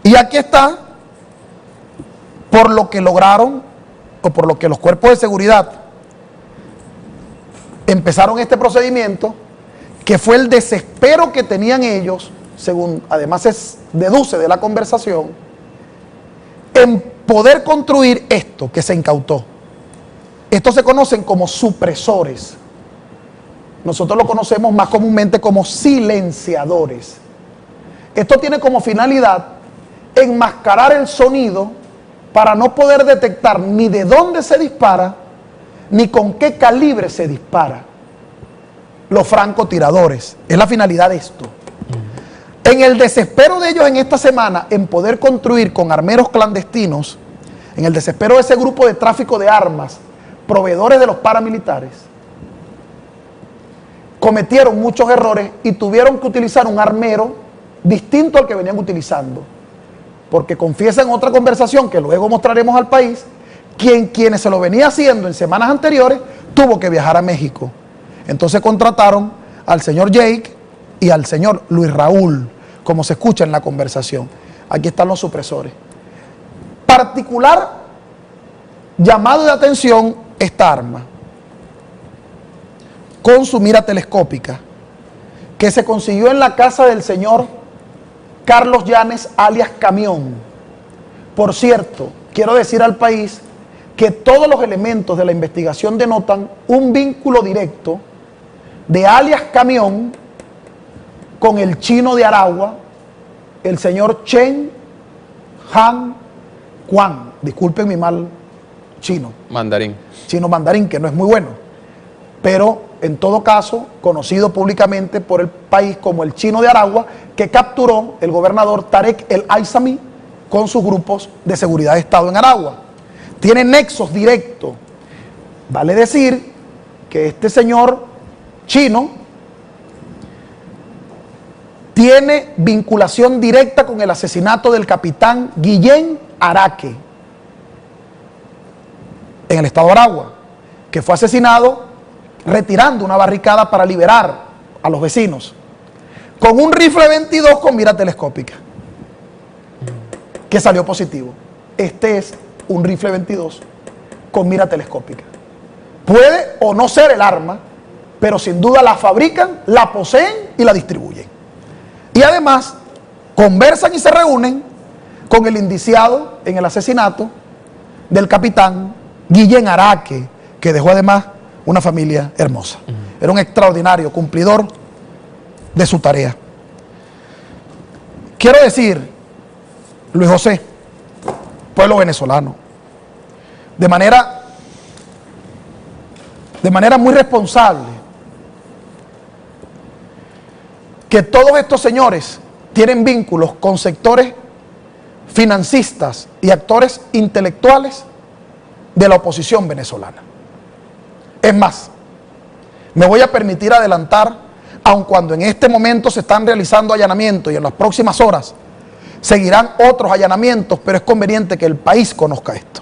Y aquí está, por lo que lograron, o por lo que los cuerpos de seguridad empezaron este procedimiento, que fue el desespero que tenían ellos, según además se deduce de la conversación, en poder construir esto que se incautó. Estos se conocen como supresores. Nosotros lo conocemos más comúnmente como silenciadores. Esto tiene como finalidad enmascarar el sonido para no poder detectar ni de dónde se dispara, ni con qué calibre se dispara. Los francotiradores. Es la finalidad de esto. En el desespero de ellos en esta semana, en poder construir con armeros clandestinos, en el desespero de ese grupo de tráfico de armas, proveedores de los paramilitares, cometieron muchos errores y tuvieron que utilizar un armero distinto al que venían utilizando. Porque confiesa en otra conversación que luego mostraremos al país, quienes se lo venía haciendo en semanas anteriores, tuvo que viajar a México. Entonces contrataron al señor Jake y al señor Luis Raúl, como se escucha en la conversación. Aquí están los supresores. Particular llamado de atención esta arma, con su mira telescópica, que se consiguió en la casa del señor Carlos Llanes, alias Camión. Por cierto, quiero decir al país que todos los elementos de la investigación denotan un vínculo directo de alias Camión con el chino de Aragua, el señor Chen Han Quan. Disculpen mi mal chino. Mandarín. Chino mandarín, que no es muy bueno. Pero, en todo caso, conocido públicamente por el país como el chino de Aragua, que capturó el gobernador Tarek El Aizami con sus grupos de seguridad de Estado en Aragua. Tiene nexos directos. Vale decir que este señor chino tiene vinculación directa con el asesinato del capitán Guillén Araque en el estado de Aragua, que fue asesinado retirando una barricada para liberar a los vecinos, con un rifle 22 con mira telescópica, que salió positivo. Este es un rifle 22 con mira telescópica. Puede o no ser el arma, pero sin duda la fabrican, la poseen y la distribuyen. Y además conversan y se reúnen con el indiciado en el asesinato del capitán Guillén Araque, que dejó además una familia hermosa. Era un extraordinario cumplidor de su tarea. Quiero decir, Luis José, pueblo venezolano, de manera muy responsable, que todos estos señores tienen vínculos con sectores financistas y actores intelectuales de la oposición venezolana. Es más, me voy a permitir adelantar, aun cuando en este momento se están realizando allanamientos y en las próximas horas seguirán otros allanamientos, pero es conveniente que el país conozca esto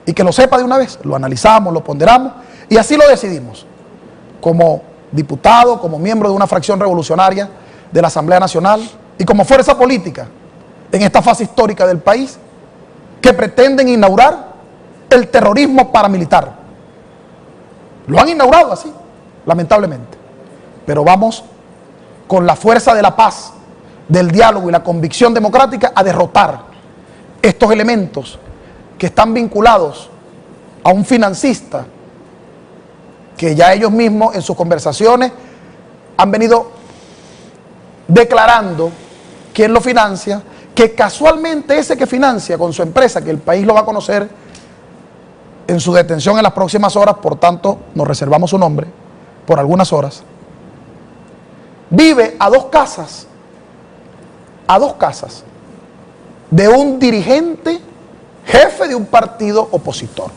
y que lo sepa de una vez. Lo analizamos, lo ponderamos y así lo decidimos, como diputado, como miembro de una fracción revolucionaria de la Asamblea Nacional y como fuerza política en esta fase histórica del país, que pretenden inaugurar el terrorismo paramilitar. Lo han inaugurado así, lamentablemente, pero vamos con la fuerza de la paz, del diálogo y la convicción democrática a derrotar estos elementos que están vinculados a un financista que ya ellos mismos en sus conversaciones han venido declarando quién lo financia, que casualmente ese que financia con su empresa, que el país lo va a conocer en su detención en las próximas horas, por tanto nos reservamos su nombre por algunas horas, vive a dos casas de un dirigente, jefe de un partido opositor,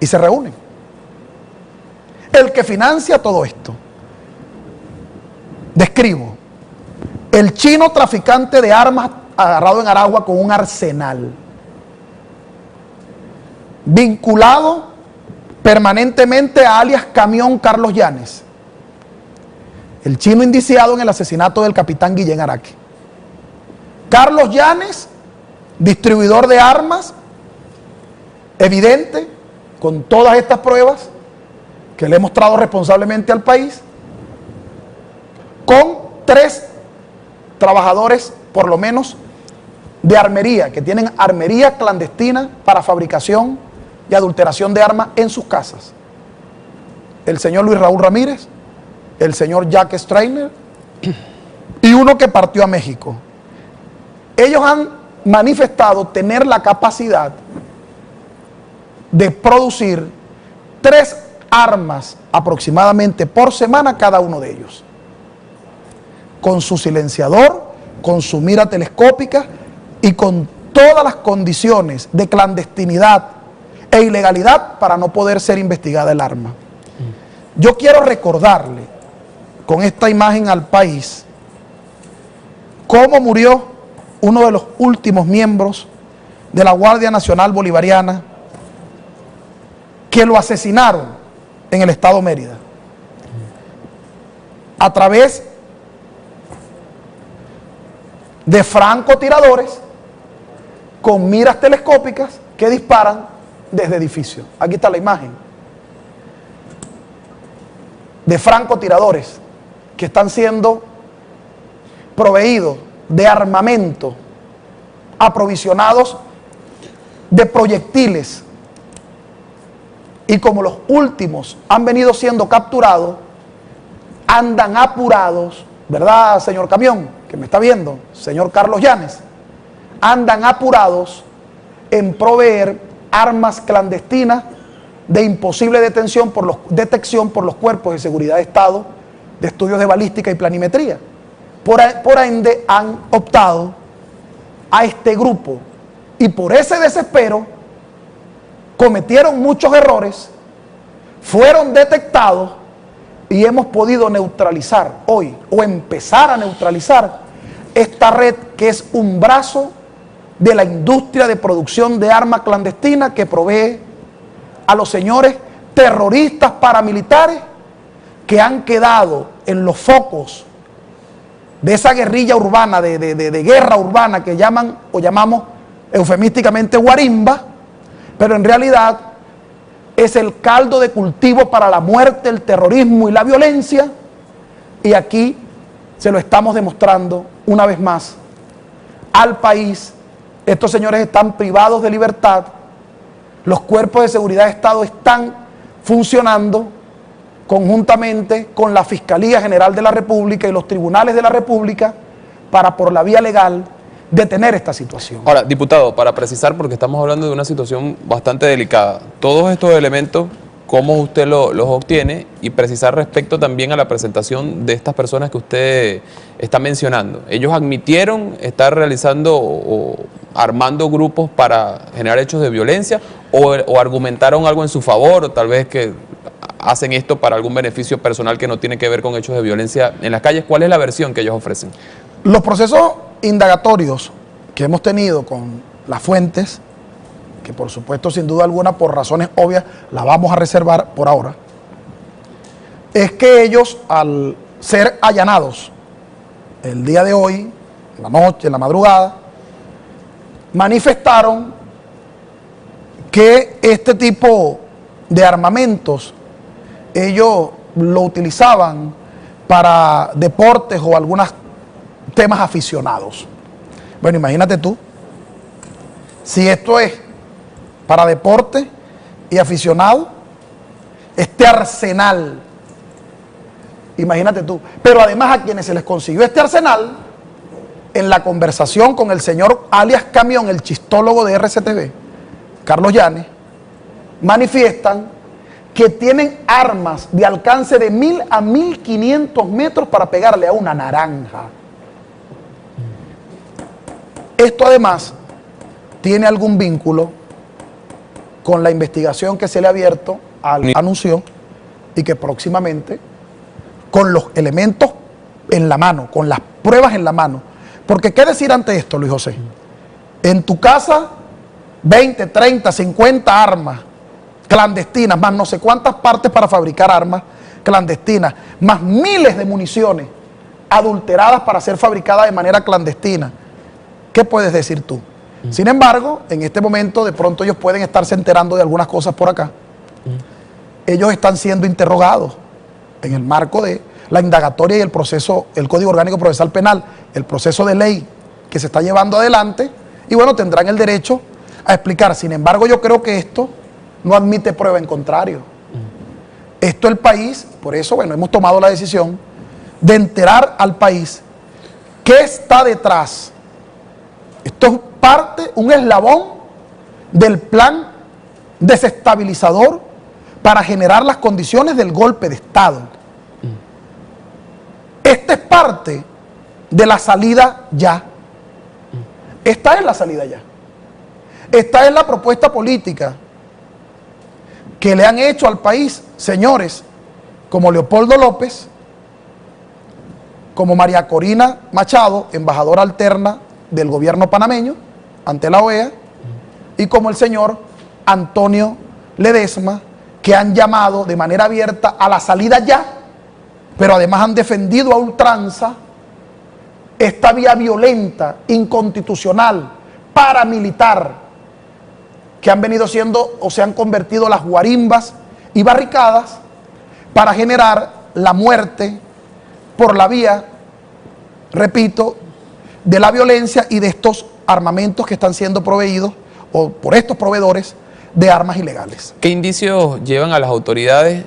y se reúnen. El que financia todo esto, describo, el chino traficante de armas agarrado en Aragua con un arsenal, vinculado permanentemente a alias Camión Carlos Llanes, el chino indiciado en el asesinato del capitán Guillén Araque. Carlos Llanes, distribuidor de armas, evidente, con todas estas pruebas que le he mostrado responsablemente al país, con 3 trabajadores, por lo menos, de armería, que tienen armería clandestina para fabricación y adulteración de armas en sus casas. El señor Luis Raúl Ramírez, el señor Jack Strainer y uno que partió a México. Ellos han manifestado tener la capacidad de producir 3 armas aproximadamente por semana cada uno de ellos, con su silenciador, con su mira telescópica y con todas las condiciones de clandestinidad e ilegalidad para no poder ser investigada el arma. Yo quiero recordarle con esta imagen al país cómo murió uno de los últimos miembros de la Guardia Nacional Bolivariana, que lo asesinaron en el estado Mérida a través de francotiradores con miras telescópicas que disparan desde edificios. Aquí está la imagen de francotiradores que están siendo proveídos de armamento, aprovisionados de proyectiles, y como los últimos han venido siendo capturados, andan apurados, ¿verdad, señor camión, que me está viendo, señor Carlos Llanes? Andan apurados en proveer armas clandestinas de imposible detección por los cuerpos de seguridad de Estado, de estudios de balística y planimetría. Por ende han optado a este grupo, y por ese desespero cometieron muchos errores, fueron detectados y hemos podido neutralizar hoy, o empezar a neutralizar esta red, que es un brazo de la industria de producción de armas clandestinas que provee a los señores terroristas paramilitares que han quedado en los focos de esa guerrilla urbana, de guerra urbana que llaman o llamamos eufemísticamente guarimba, pero en realidad es el caldo de cultivo para la muerte, el terrorismo y la violencia. Y aquí se lo estamos demostrando una vez más al país. Estos señores están privados de libertad, los cuerpos de seguridad de Estado están funcionando conjuntamente con la Fiscalía General de la República y los tribunales de la República para, por la vía legal, detener esta situación. Ahora, diputado, para precisar, porque estamos hablando de una situación bastante delicada, todos estos elementos, ¿cómo usted los obtiene? Y precisar respecto también a la presentación de estas personas que usted está mencionando. ¿Ellos admitieron estar realizando o armando grupos para generar hechos de violencia o argumentaron algo en su favor, o tal vez que hacen esto para algún beneficio personal que no tiene que ver con hechos de violencia en las calles? ¿Cuál es la versión que ellos ofrecen? Los procesos indagatorios que hemos tenido con las fuentes, que por supuesto, sin duda alguna, por razones obvias, las vamos a reservar por ahora, es que ellos, al ser allanados el día de hoy, en la noche, en la madrugada, manifestaron que este tipo de armamentos ellos lo utilizaban para deportes o algunos temas aficionados. Bueno, imagínate tú, si esto es para deporte y aficionado, este arsenal, imagínate tú. Pero además, a quienes se les consiguió este arsenal, en la conversación con el señor alias Camión, el chistólogo de RCTV, Carlos Llanes, manifiestan que tienen armas de alcance de 1000 a 1500 metros para pegarle a una naranja. Esto además tiene algún vínculo con la investigación que se le ha abierto al anuncio, y que próximamente, con los elementos en la mano, con las pruebas en la mano, porque ¿qué decir ante esto, Luis José? En tu casa, 20, 30, 50 armas clandestinas, más no sé cuántas partes para fabricar armas clandestinas, más miles de municiones adulteradas para ser fabricadas de manera clandestina, ¿Qué puedes decir tú? Sin embargo, en este momento de pronto ellos pueden estarse enterando de algunas cosas por acá. Ellos están siendo interrogados en el marco de la indagatoria y el proceso, el Código Orgánico Procesal Penal, el proceso de ley que se está llevando adelante, y bueno, tendrán el derecho a explicar. Sin embargo, yo creo que esto no admite prueba en contrario. Esto el país, por eso, bueno, hemos tomado la decisión de enterar al país qué está detrás. Esto es parte, un eslabón del plan desestabilizador para generar las condiciones del golpe de Estado. Esta es parte de la salida ya. Esta es la salida ya. Esta es la propuesta política que le han hecho al país señores como Leopoldo López, como María Corina Machado, embajadora alterna del gobierno panameño ante la OEA, y como el señor Antonio Ledesma, que han llamado de manera abierta a la salida ya, pero además han defendido a ultranza esta vía violenta, inconstitucional, paramilitar, que han venido siendo o se han convertido las guarimbas y barricadas para generar la muerte por la vía, repito, de la violencia y de estos armamentos que están siendo proveídos o por estos proveedores de armas ilegales. ¿Qué indicios llevan a las autoridades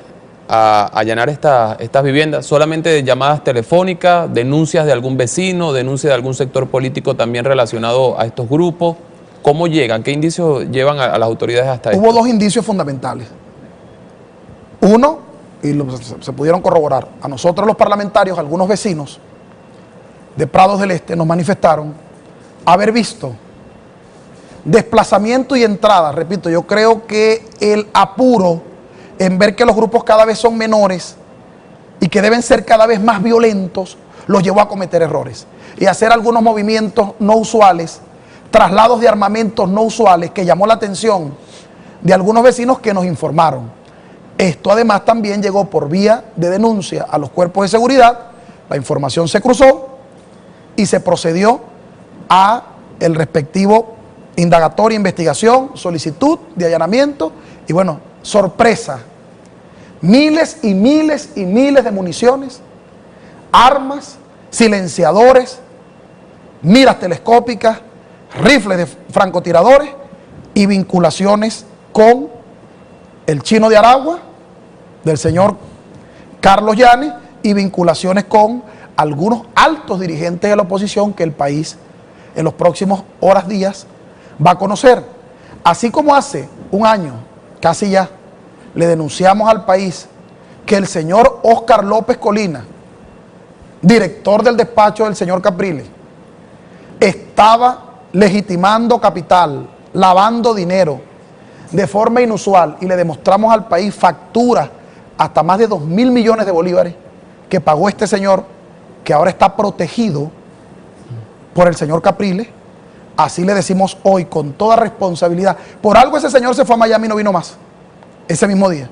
a allanar estas viviendas? ¿Solamente llamadas telefónicas, denuncias de algún vecino, denuncias de algún sector político también relacionado a estos grupos? ¿Cómo llegan? ¿Qué indicios llevan a las autoridades hasta esto? Hubo dos indicios fundamentales. Uno, y se pudieron corroborar, a nosotros los parlamentarios, algunos vecinos de Prados del Este nos manifestaron haber visto desplazamiento y entrada. Repito, yo creo que el apuro en ver que los grupos cada vez son menores y que deben ser cada vez más violentos, los llevó a cometer errores y hacer algunos movimientos no usuales, traslados de armamentos no usuales, que llamó la atención de algunos vecinos que nos informaron. Esto además también llegó por vía de denuncia a los cuerpos de seguridad, la información se cruzó y se procedió a el respectivo indagatoria, investigación, solicitud de allanamiento y bueno, sorpresa, miles y miles y miles de municiones, armas, silenciadores, miras telescópicas, rifles de francotiradores y vinculaciones con el Chino de Aragua, del señor Carlos Yanes, y vinculaciones con algunos altos dirigentes de la oposición que el país en los próximos horas, días, va a conocer. Así como hace un año, casi ya, le denunciamos al país que el señor Óscar López Colina, director del despacho del señor Capriles, estaba legitimando capital, lavando dinero de forma inusual, y le demostramos al país facturas hasta más de 2.000 millones de bolívares que pagó este señor, que ahora está protegido por el señor Capriles. Así le decimos hoy con toda responsabilidad. Por algo ese señor se fue a Miami y no vino más ese mismo día.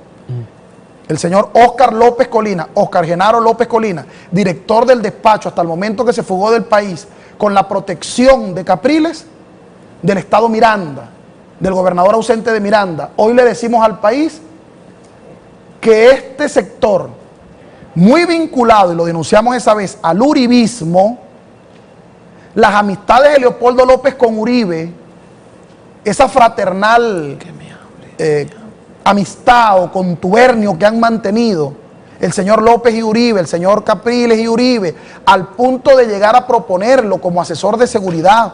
El señor Óscar López Colina, Óscar Genaro López Colina, director del despacho hasta el momento que se fugó del país, con la protección de Capriles, del estado Miranda, del gobernador ausente de Miranda. Hoy le decimos al país que este sector, muy vinculado, y lo denunciamos esa vez, al uribismo, las amistades de Leopoldo López con Uribe, esa fraternal amistad o contubernio que han mantenido el señor López y Uribe, el señor Capriles y Uribe, al punto de llegar a proponerlo como asesor de seguridad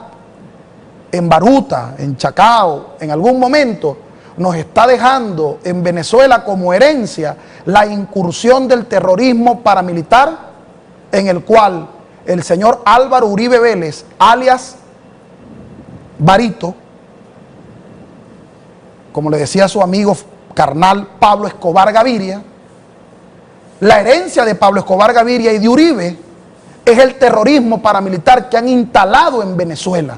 en Baruta, en Chacao, en algún momento, nos está dejando en Venezuela como herencia la incursión del terrorismo paramilitar, en el cual el señor Álvaro Uribe Vélez, alias Barito, como le decía su amigo carnal Pablo Escobar Gaviria, la herencia de Pablo Escobar Gaviria y de Uribe es el terrorismo paramilitar que han instalado en Venezuela.